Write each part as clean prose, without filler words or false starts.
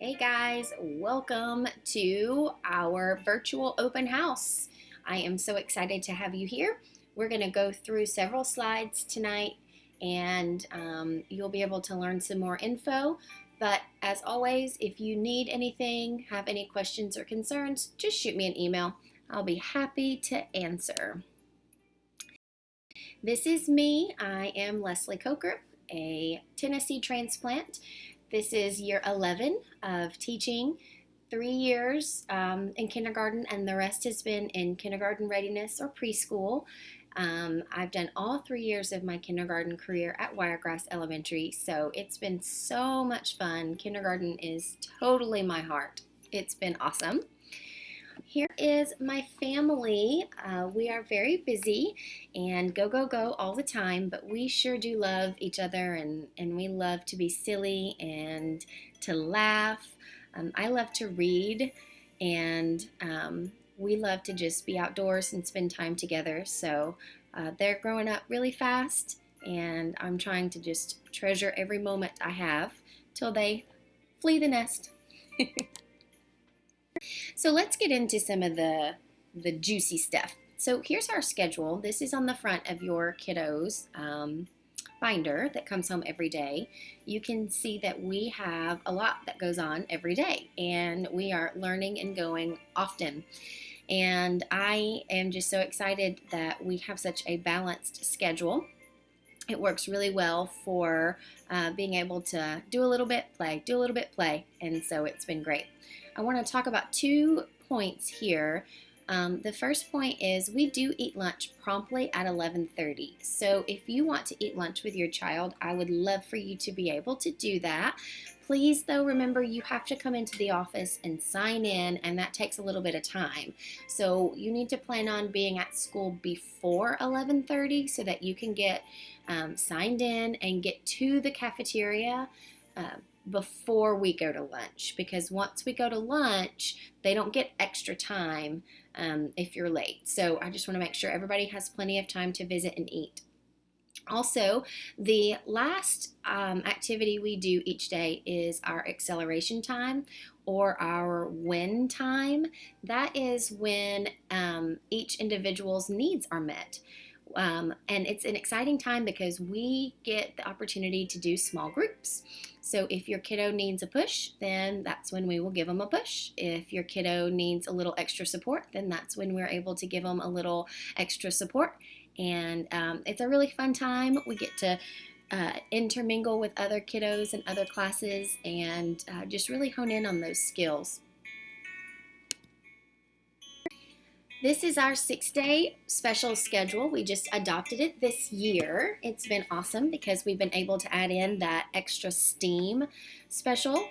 Hey guys, welcome to our virtual open house. I am so excited to have you here. We're going to go through several slides tonight and you'll be able to learn some more info. But as always, if you need anything, have any questions or concerns, just shoot me an email. I'll be happy to answer. This is me. I am Leslie Coker, a Tennessee transplant. This is year 11 of teaching, 3 years in kindergarten, and the rest has been in kindergarten readiness or preschool. I've done all 3 years of my kindergarten career at Wiregrass Elementary, so it's been so much fun. Kindergarten is totally my heart. It's been awesome. Here is my family. We are very busy and go, go, go all the time, but we sure do love each other and we love to be silly and to laugh. I love to read and we love to just be outdoors and spend time together. So they're growing up really fast and I'm trying to just treasure every moment I have till they flee the nest. So let's get into some of the juicy stuff. So here's our schedule. This is on the front of your kiddo's binder that comes home every day. You can see that we have a lot that goes on every day, and we are learning and going often. And I am just so excited that we have such a balanced schedule. It works really well for being able to do a little bit, play, do a little bit, play, and so it's been great. I want to talk about 2 points here. The first point is we do eat lunch promptly at 11:30. So if you want to eat lunch with your child, I would love for you to be able to do that. Please, though, remember you have to come into the office and sign in, and that takes a little bit of time. So you need to plan on being at school before 11:30 so that you can get signed in and get to the cafeteria before we go to lunch, because once we go to lunch, they don't get extra time if you're late. So I just want to make sure everybody has plenty of time to visit and eat. Also, the last activity we do each day is our acceleration time or our win time. That is when each individual's needs are met. And it's an exciting time because we get the opportunity to do small groups. So if your kiddo needs a push, then that's when we will give them a push. If your kiddo needs a little extra support, then that's when we're able to give them a little extra support. And it's a really fun time. We get to intermingle with other kiddos and other classes and just really hone in on those skills. This is our 6-day special schedule. We just adopted it this year. It's been awesome because we've been able to add in that extra STEAM special,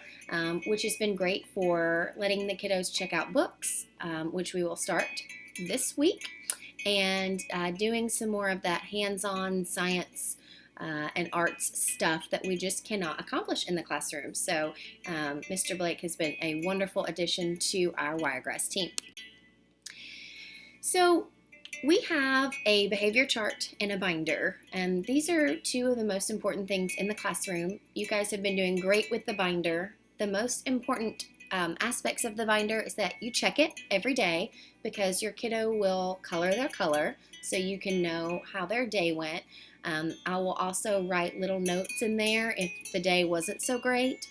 which has been great for letting the kiddos check out books, which we will start this week, and doing some more of that hands-on science and arts stuff that we just cannot accomplish in the classroom. So Mr. Blake has been a wonderful addition to our Wiregrass team. So we have a behavior chart and a binder, and these are 2 of the most important things in the classroom. You guys have been doing great with the binder. The most important aspects of the binder is that you check it every day because your kiddo will color their color so you can know how their day went. I will also write little notes in there if the day wasn't so great.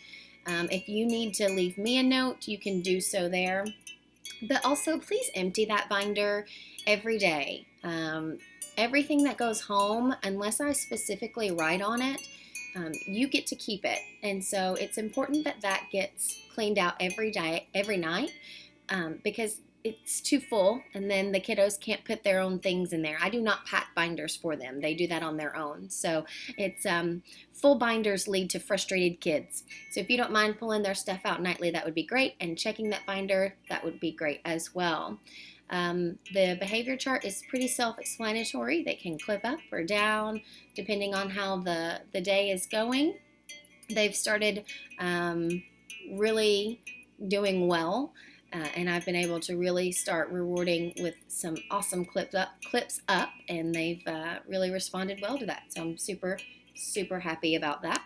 If you need to leave me a note, you can do so there. But also, please empty that binder every day. Everything that goes home, unless I specifically write on it, you get to keep it. And so it's important that that gets cleaned out every day, every night, because it's too full, and then the kiddos can't put their own things in there. I do not pack binders for them. They do that on their own. So it's full binders lead to frustrated kids. So if you don't mind pulling their stuff out nightly, that would be great, and checking that binder, that would be great as well. The behavior chart is pretty self-explanatory. They can clip up or down depending on how the day is going. They've started really doing well. And I've been able to really start rewarding with some awesome clips up, and they've really responded well to that. So I'm super, super happy about that.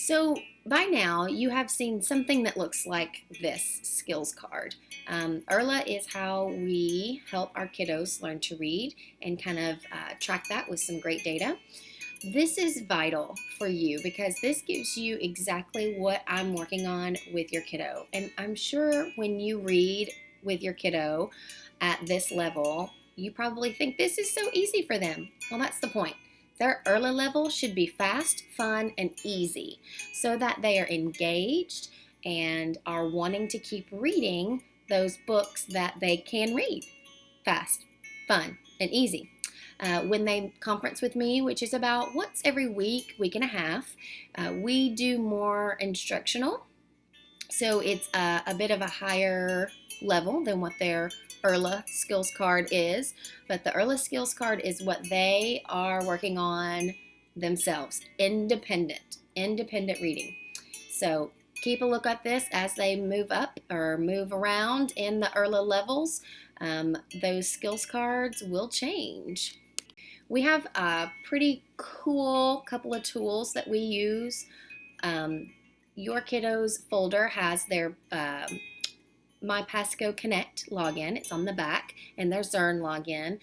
So by now you have seen something that looks like this skills card. ERLA is how we help our kiddos learn to read and kind of track that with some great data. This is vital for you because this gives you exactly what I'm working on with your kiddo. And I'm sure when you read with your kiddo at this level, you probably think this is so easy for them. Well, that's the point. Their early level should be fast, fun, and easy so that they are engaged and are wanting to keep reading those books that they can read fast, fun, and easy. When they conference with me, which is about once every week, week and a half, we do more instructional. So it's a bit of a higher level than what their ERLA skills card is. But the ERLA skills card is what they are working on themselves, independent reading. So keep a look at this as they move up or move around in the ERLA levels. Those skills cards will change. We have a pretty cool couple of tools that we use. Your kiddo's folder has their My Pasco Connect login. It's on the back, and their Zern login.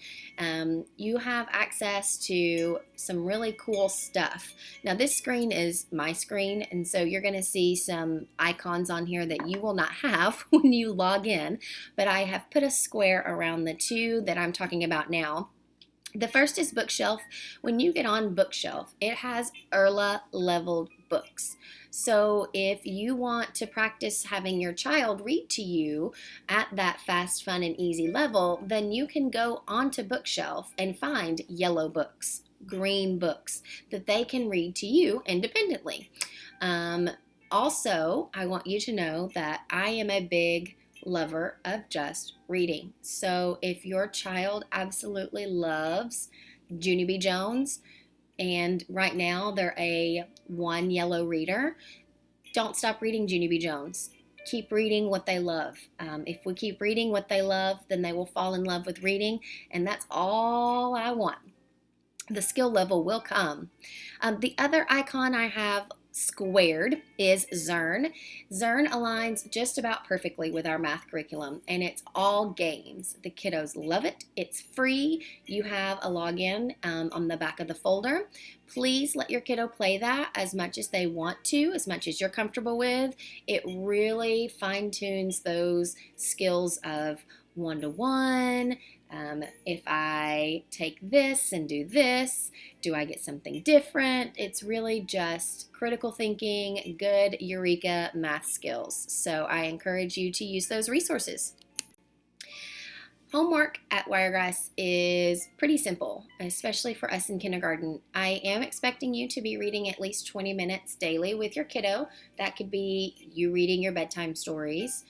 You have access to some really cool stuff. Now, this screen is my screen, and so you're going to see some icons on here that you will not have when you log in, but I have put a square around the two that I'm talking about now. The first is Bookshelf. When you get on Bookshelf, it has ERLA leveled books. So if you want to practice having your child read to you at that fast, fun, and easy level, then you can go onto Bookshelf and find yellow books, green books that they can read to you independently. Also, I want you to know that I am a big lover of just reading. So if your child absolutely loves Junie B. Jones, and right now they're a one yellow reader, don't stop reading Junie B. Jones. Keep reading what they love. If we keep reading what they love, then they will fall in love with reading, and that's all I want. The skill level will come. The other icon I have squared is Zern. Zern aligns just about perfectly with our math curriculum, and it's all games. The kiddos love it. It's free. You have a login on the back of the folder. Please let your kiddo play that as much as they want to, as much as you're comfortable with. It really fine-tunes those skills of one-to-one. If I take this and do this, do I get something different? It's really just critical thinking, good Eureka math skills. So I encourage you to use those resources. Homework at WRES is pretty simple, especially for us in kindergarten. I am expecting you to be reading at least 20 minutes daily with your kiddo. That could be you reading your bedtime stories,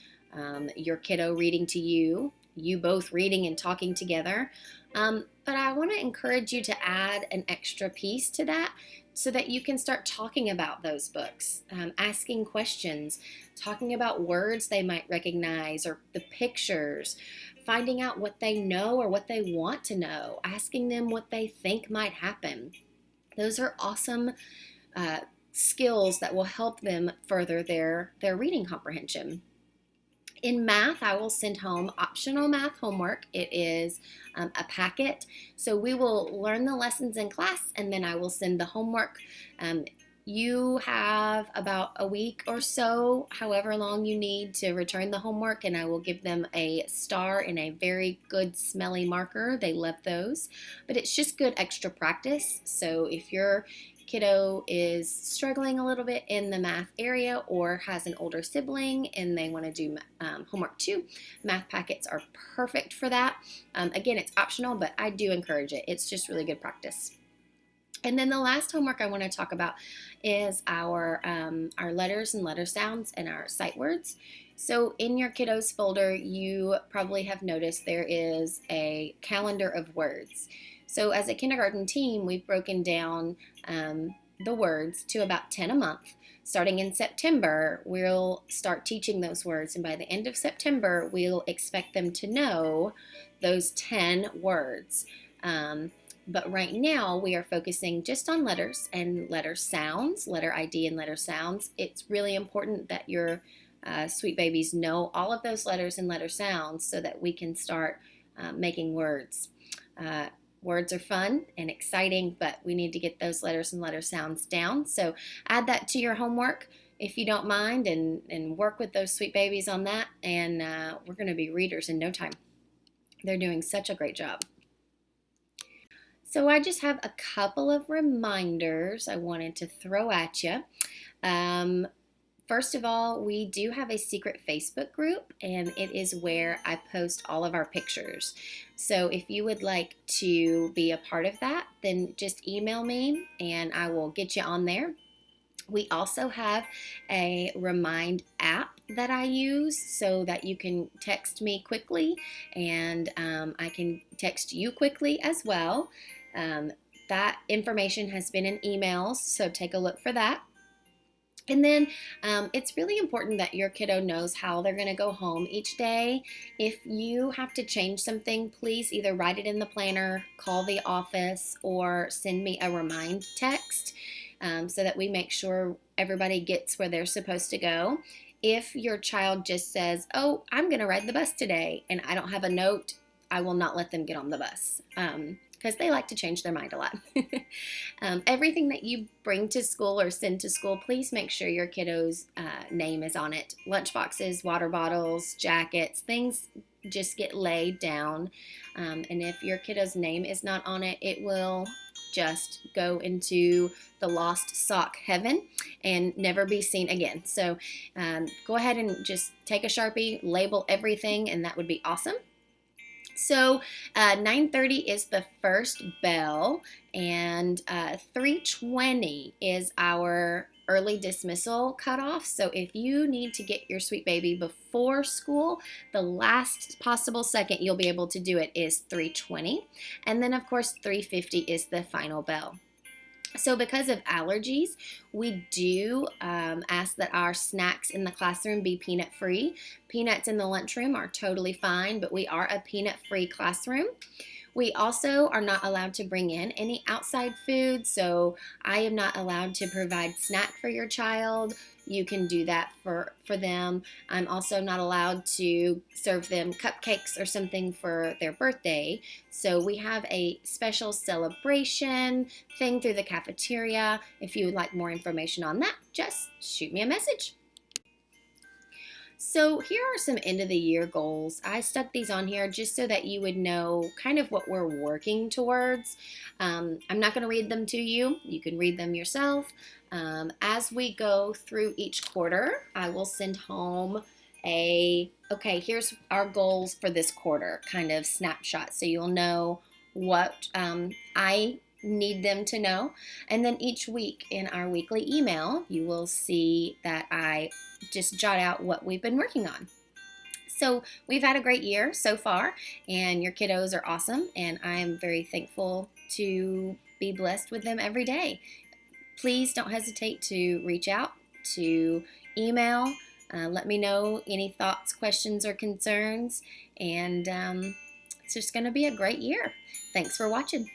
your kiddo reading to you, you both reading and talking together. But I want to encourage you to add an extra piece to that so that you can start talking about those books, asking questions, talking about words they might recognize or the pictures, finding out what they know or what they want to know, asking them what they think might happen. Those are awesome skills that will help them further their reading comprehension. In math, I will send home optional math homework. It is a packet. So we will learn the lessons in class, and then I will send the homework. You have about a week or so, however long you need to return the homework, and I will give them a star in a very good smelly marker. They love those, but it's just good extra practice. So if you're kiddo is struggling a little bit in the math area or has an older sibling and they want to do homework too, math packets are perfect for that. Again, it's optional, but I do encourage it. It's just really good practice. And then the last homework I want to talk about is our letters and letter sounds and our sight words. So in your kiddos folder, you probably have noticed there is a calendar of words. So as a kindergarten team, we've broken down the words to about 10 a month. Starting in September, we'll start teaching those words, and by the end of September, we'll expect them to know those 10 words. But right now we are focusing just on letters and letter sounds, letter ID and letter sounds. It's really important that your sweet babies know all of those letters and letter sounds so that we can start making words. Uh, Words are fun and exciting, but we need to get those letters and letter sounds down. So add that to your homework if you don't mind, and work with those sweet babies on that. And we're going to be readers in no time. They're doing such a great job. So I just have a couple of reminders I wanted to throw at you. First of all, we do have a secret Facebook group, and it is where I post all of our pictures. So if you would like to be a part of that, then just email me and I will get you on there. We also have a Remind app that I use so that you can text me quickly, and I can text you quickly as well. That information has been in emails, so take a look for that. And then it's really important that your kiddo knows how they're going to go home each day. If you have to change something, please either write it in the planner, call the office, or send me a remind text so that we make sure everybody gets where they're supposed to go. If your child just says, oh, I'm going to ride the bus today, and I don't have a note, I will not let them get on the bus. Because they like to change their mind a lot. Everything that you bring to school or send to school, please make sure your kiddo's name is on it. Lunch boxes, water bottles, jackets, things just get laid down. And if your kiddo's name is not on it, it will just go into the lost sock heaven and never be seen again. So go ahead and just take a Sharpie, label everything, and that would be awesome. So 9:30 is the first bell, and 3:20 is our early dismissal cutoff. So if you need to get your sweet baby before school, the last possible second you'll be able to do it is 3:20. And then, of course, 3:50 is the final bell. So because of allergies, we do ask that our snacks in the classroom be peanut-free. Peanuts in the lunchroom are totally fine, but we are a peanut-free classroom. We also are not allowed to bring in any outside food, so I am not allowed to provide snack for your child. You can do that for them. I'm also not allowed to serve them cupcakes or something for their birthday. So we have a special celebration thing through the cafeteria. If you would like more information on that, just shoot me a message. So here are some end of the year goals. I stuck these on here just so that you would know kind of what we're working towards. I'm not going to read them to you. You can read them yourself. As we go through each quarter, I will send home okay, here's our goals for this quarter, kind of snapshot, so you'll know what I need them to know. And then each week in our weekly email, you will see that I just jot out what we've been working on. So we've had a great year so far, and your kiddos are awesome, and I am very thankful to be blessed with them every day. Please don't hesitate to reach out, to email, let me know any thoughts, questions, or concerns, and it's just going to be a great year. Thanks for watching.